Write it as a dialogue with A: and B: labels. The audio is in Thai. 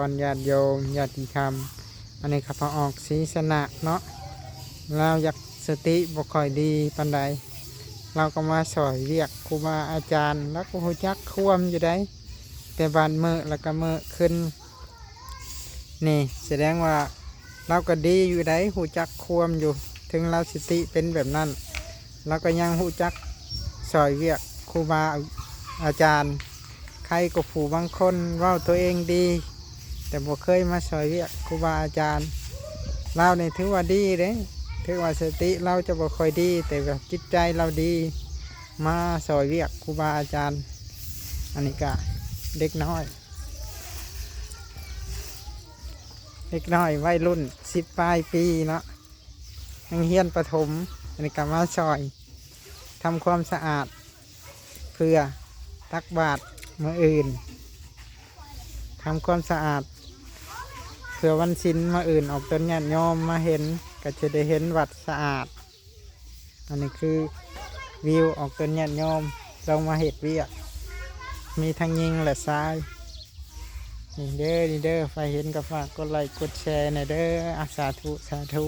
A: รญาติโยมญาติธรรมอันนี้ขับออกศีสนะเนาะเราอยากสติบ่ค่อยดีปานใดเราก็มาสอยเรียกครูบาอาจารย์แล้วก็หูจักควมอยู่ได้แต่บานเมื่อแล้วก็เมื่อขึ้นนี่แสดงว่าเราก็ดีอยู่ได้หูจักควมอยู่ถึงเราสติเป็นแบบนั้นเราก็ยังหูจักสอยเรียกครูบาอาจารย์ใครก็ผู้บางคนเว่าตัวเองดีแต่บ่เคยมาสอยเรียกครูบาอาจารย์เราเนี่ยถือว่าดีเด้ถือว่าสติเราจะบ่ค่อยดีแต่ว่าจิตใจเราดีมาสอยเรียกครูบาอาจารย์อันนี้ก็เด็กน้อยวัยรุ่น10 ปลายปีเนาะยังเฮียนประถมอันนี้ก็มาซอยทำความสะอาดเพื่อตักบาตรมื้ออื่นทำความสะอาดเพื่อวันศีลมื้ออื่นออกตนญาติโยมมาเห็นก็จะได้เห็นวัดสะอาดอันนี้คือวิวออกตนญาติโยมลงมาเห็ดเวียกมีทั้งยิงและทรายนี่เด้อไฟเห็นก็ฝากกดไลค์กดแชร์ในเด้อสาธุ